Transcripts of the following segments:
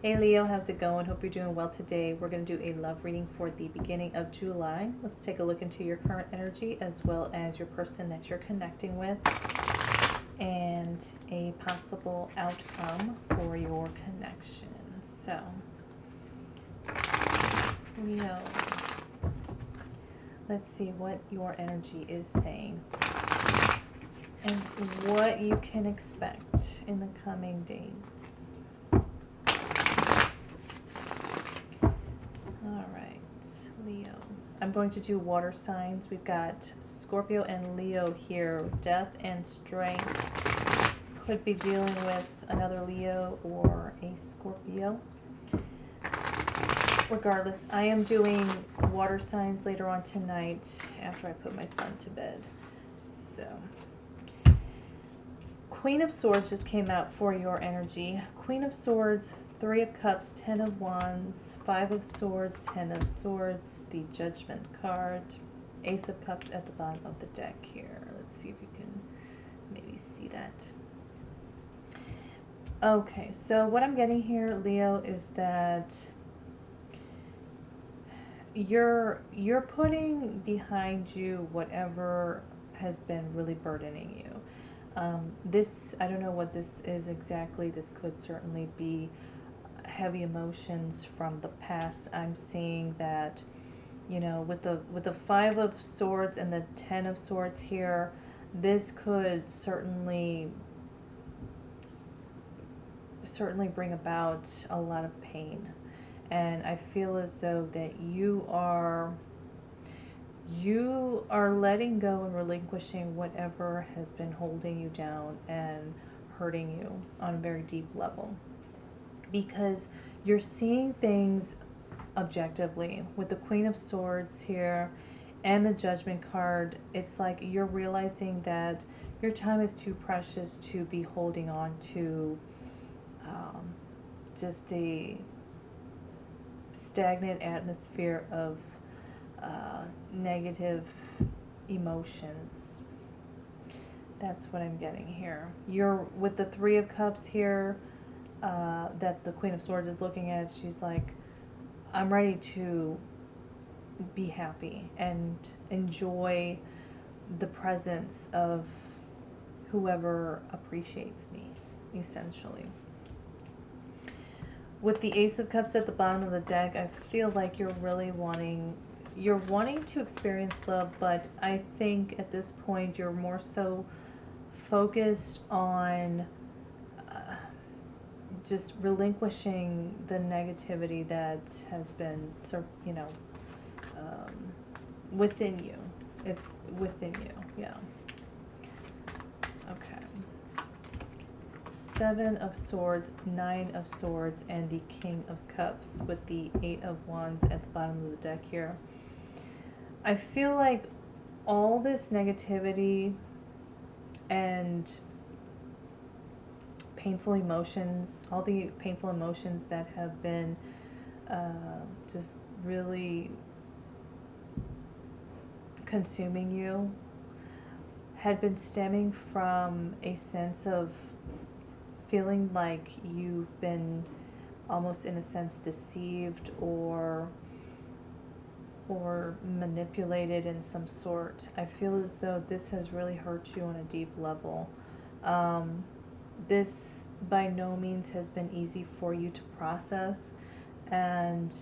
Hey Leo, how's it going? Hope you're doing well today. We're going to do a love reading for the beginning of July. Let's take a look into your current energy as well as your person that you're connecting with and a possible outcome for your connection. So, Leo, let's see what your energy is saying and what you can expect in the coming days. All right, Leo. I'm going to do water signs. We've got Scorpio and Leo here. Death and strength. Could be dealing with another Leo or a Scorpio. Regardless, I am doing water signs later on tonight after I put my son to bed. So, Queen of Swords just came out for your energy. Queen of Swords, Three of Cups, Ten of Wands, Five of Swords, Ten of Swords, the Judgment card, Ace of Cups at the bottom of the deck here. Let's see if you can maybe see that. Okay, so what I'm getting here, Leo, is that you're putting behind you whatever has been really burdening you. This, I don't know what this is exactly. This could certainly be heavy emotions from the past. I'm seeing that, you know, with the Five of Swords and the Ten of Swords here, this could certainly bring about a lot of pain. And I feel as though that you are letting go and relinquishing whatever has been holding you down and hurting you on a very deep level, because you're seeing things objectively with the Queen of Swords here and the Judgment card. It's like you're realizing that your time is too precious to be holding on to just a stagnant atmosphere of negative emotions. That's what I'm getting here. You're with the Three of Cups here that the Queen of Swords is looking at. She's like, I'm ready to be happy and enjoy the presence of whoever appreciates me, essentially. With the Ace of Cups at the bottom of the deck, I feel like you're wanting to experience love, but I think at this point you're more so focused on just relinquishing the negativity that has been, within you. It's within you, yeah. Okay. Seven of Swords, Nine of Swords, and the King of Cups with the Eight of Wands at the bottom of the deck here. I feel like all this negativity and painful emotions, all the painful emotions that have been just really consuming you, had been stemming from a sense of feeling like you've been almost in a sense deceived or manipulated in some sort. I feel as though this has really hurt you on a deep level. This by no means has been easy for you to process, and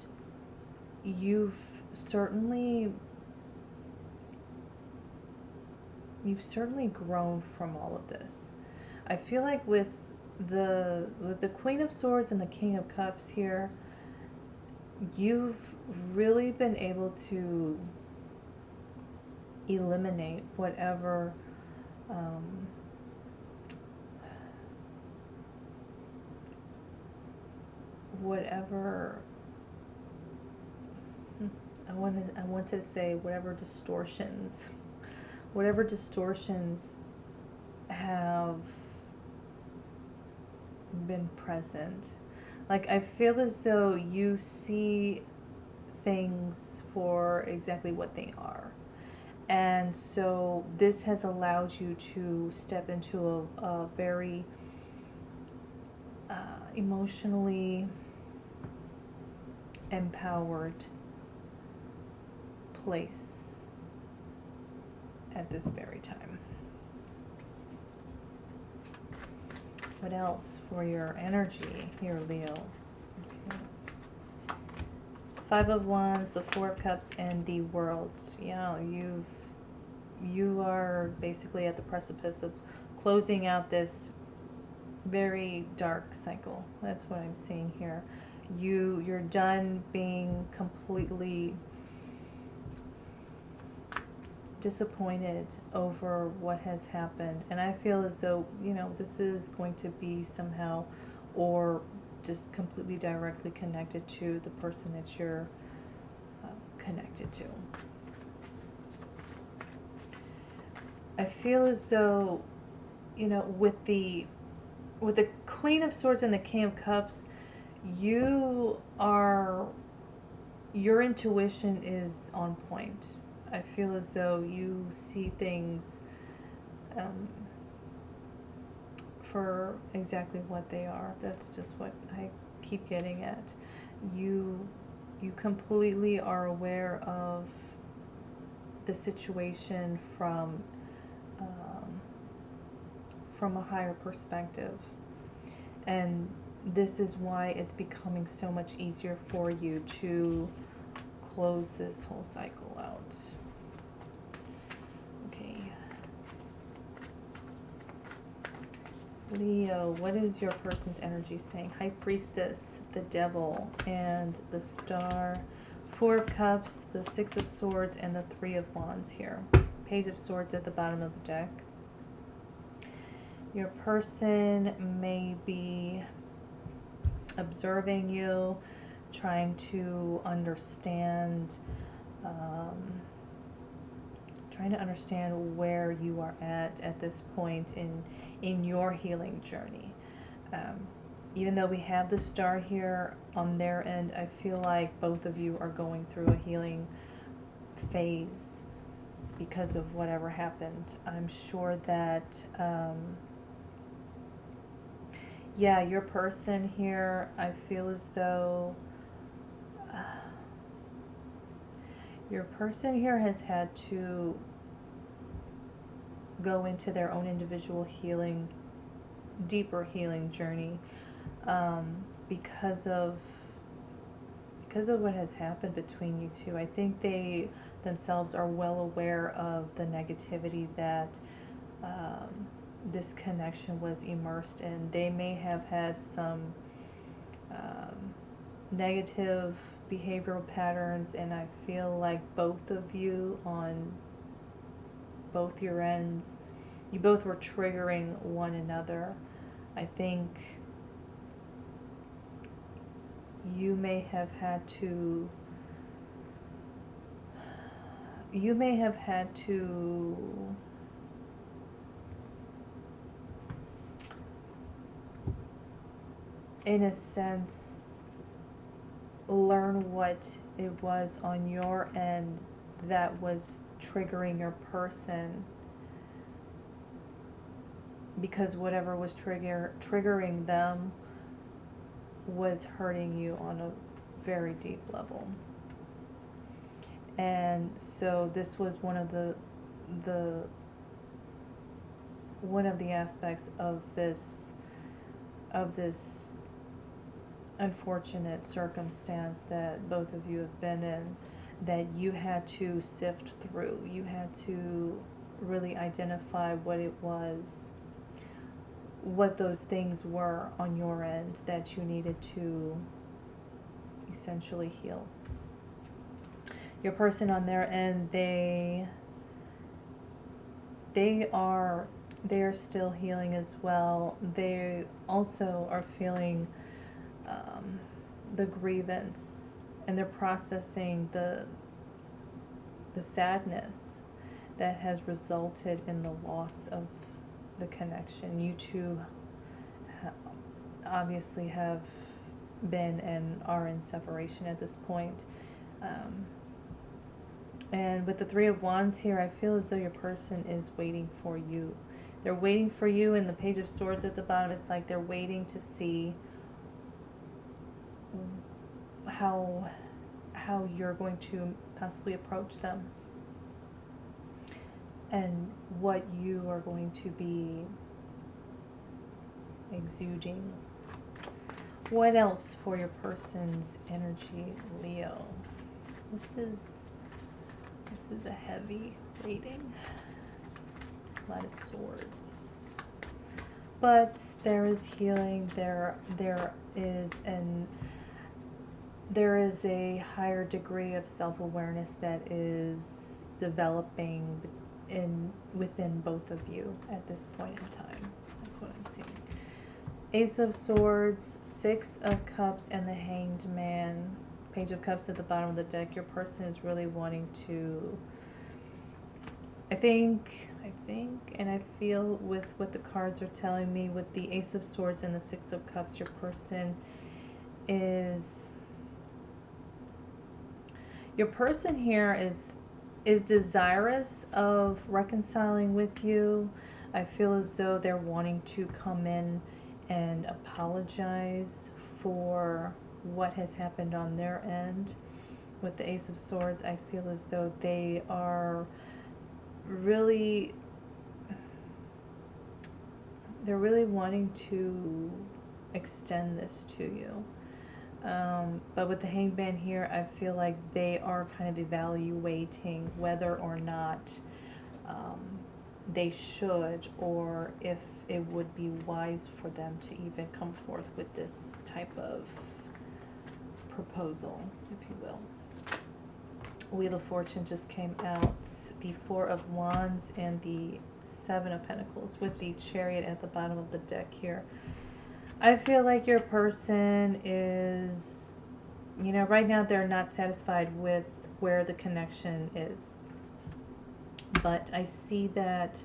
you've certainly grown from all of this. I feel like with the Queen of Swords and the King of Cups here, you've really been able to eliminate whatever I want to say whatever distortions have been present. Like, I feel as though you see things for exactly what they are. And so this has allowed you to step into a very emotionally empowered place at this very time. What else for your energy here, Leo? Okay. Five of Wands, the Four of Cups, and the World. Yeah, you are basically at the precipice of closing out this very dark cycle. That's what I'm seeing here. You're done being completely disappointed over what has happened, and I feel as though, you know, this is going to be somehow or just completely directly connected to the person that you're connected to. I feel as though, you know, with the Queen of Swords and the King of Cups, your intuition is on point. I feel as though you see things for exactly what they are. That's just what I keep getting at. You completely are aware of the situation from a higher perspective, and this is why it's becoming so much easier for you to close this whole cycle out. Okay. Leo, what is your person's energy saying? High Priestess, the Devil, and the Star. Four of Cups, the Six of Swords, and the Three of Wands here. Page of Swords at the bottom of the deck. Your person may be observing you, trying to understand where you are at this point in your healing journey. Even though we have the Star here on their end, I feel like both of you are going through a healing phase because of whatever happened. I'm sure that yeah, your person here, I feel as though your person here has had to go into their own individual healing, deeper healing journey because of what has happened between you two. I think they themselves are well aware of the negativity that this connection was immersed in. They may have had some negative behavioral patterns, and I feel like both of you on both your ends, you both were triggering one another. I think you may have had to in a sense learn what it was on your end that was triggering your person, because whatever was triggering them was hurting you on a very deep level. And so this was one of the aspects of this unfortunate circumstance that both of you have been in, that you had to sift through. You had to really identify what it was, what those things were on your end that you needed to essentially heal. Your person on their end, they are still healing as well. They also are feeling the grievance, and they're processing the sadness that has resulted in the loss of the connection. You two obviously have been and are in separation at this point. And with the Three of Wands here, I feel as though your person is waiting for you. They're waiting for you, and the Page of Swords at the bottom, it's like they're waiting to see how how you're going to possibly approach them and what you are going to be exuding. What else for your person's energy, Leo? This is a heavy reading. A lot of swords. But there is healing. There is a higher degree of self-awareness that is developing within both of you at this point in time. That's what I'm seeing. Ace of Swords, Six of Cups, and the Hanged Man. Page of Cups at the bottom of the deck. Your person is really wanting to, I think, and I feel with what the cards are telling me, with the Ace of Swords and the Six of Cups, your person here is desirous of reconciling with you. I feel as though they're wanting to come in and apologize for what has happened on their end. With the Ace of Swords, I feel as though they are really, they're really wanting to extend this to you. But with the Hanged Man here, I feel like they are kind of evaluating whether or not they should, or if it would be wise for them to even come forth with this type of proposal, if you will. Wheel of Fortune just came out, the Four of Wands and the Seven of Pentacles with the Chariot at the bottom of the deck here. I feel like your person is, right now they're not satisfied with where the connection is. But I see that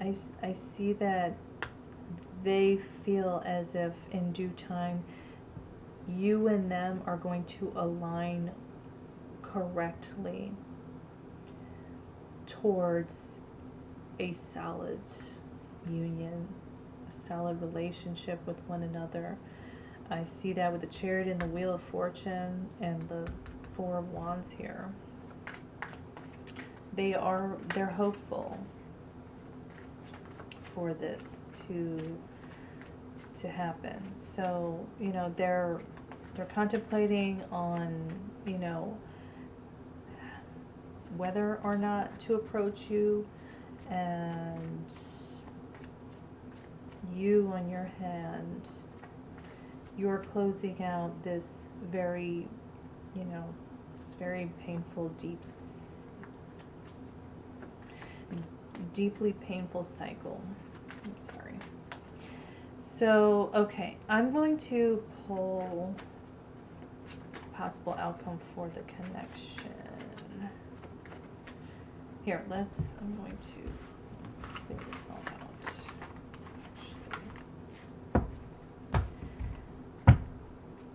I see that they feel as if in due time you and them are going to align correctly towards a solid union, a solid relationship with one another. I see that with the Chariot and the Wheel of Fortune and the Four of Wands here. They're hopeful for this to happen. So, they're contemplating on, whether or not to approach you, and you on your hand, you're closing out this very, this very painful, deeply painful cycle. I'm sorry. So, okay, I'm going to pull possible outcome for the connection. Here, I'm going to clear this all out.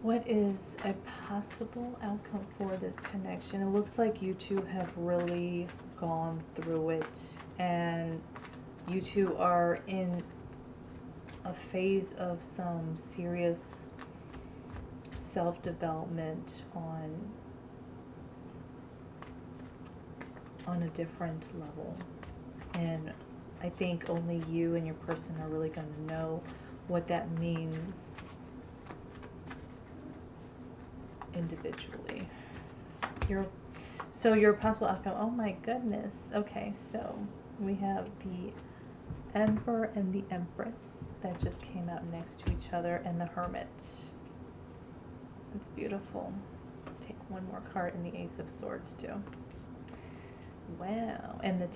What is a possible outcome for this connection? It looks like you two have really gone through it, and you two are in a phase of some serious self-development on a different level. And I think only you and your person are really going to know what that means individually. Your possible outcome, oh my goodness. Okay, so we have the Emperor and the Empress that just came out next to each other, and the Hermit. It's beautiful. Take one more card, and the Ace of Swords too. Wow, and the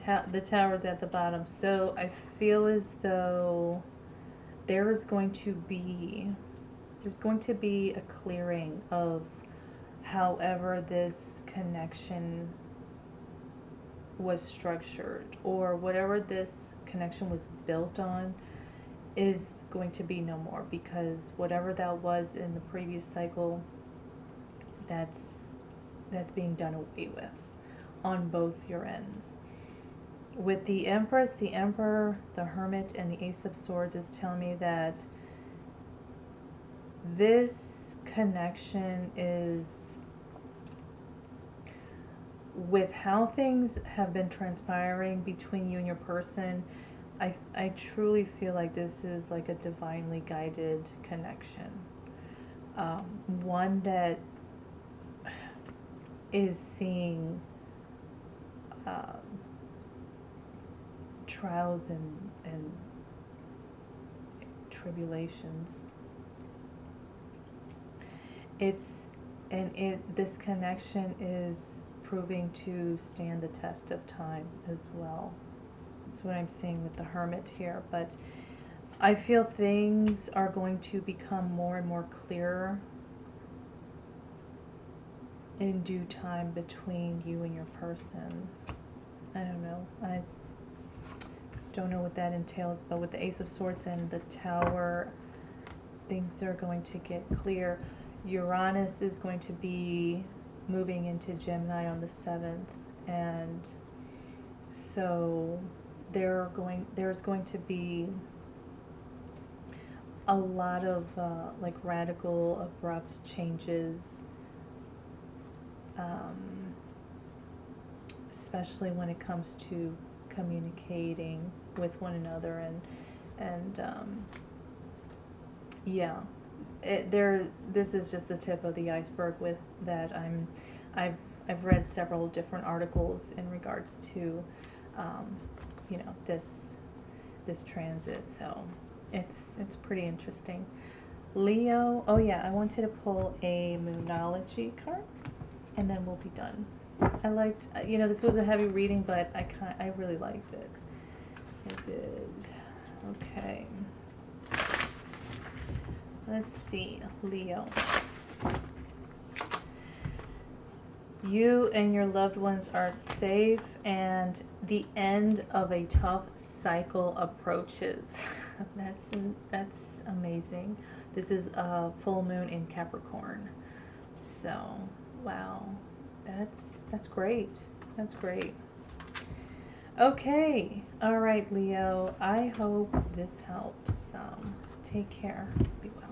Tower's at the bottom. So I feel as though there's going to be a clearing of however this connection was structured, or whatever this connection was built on is going to be no more, because whatever that was in the previous cycle, that's being done away with on both your ends. With the Empress, the Emperor, the Hermit, and the Ace of Swords is telling me that this connection is, with how things have been transpiring between you and your person, I truly feel like this is like a divinely guided connection. One that is seeing um, trials and tribulations. It's and it this connection is proving to stand the test of time as well. That's what I'm seeing with the Hermit here. But I feel things are going to become more and more clearer in due time between you and your person. I don't know. I don't know what that entails, but with the Ace of Swords and the Tower, things are going to get clear. Uranus is going to be moving into Gemini on the 7th, and so there's going to be a lot of like radical, abrupt changes, especially when it comes to communicating with one another, and yeah, this is just the tip of the iceberg with that. I've read several different articles in regards to this transit, so it's pretty interesting. Leo, oh yeah, I wanted to pull a Moonology card, and then we'll be done. I liked, this was a heavy reading, but I really liked it. I did. Okay. Let's see, Leo. You and your loved ones are safe, and the end of a tough cycle approaches. That's amazing. This is a full moon in Capricorn. So, wow. That's great. That's great. Okay. All right, Leo. I hope this helped some. Take care. Be well.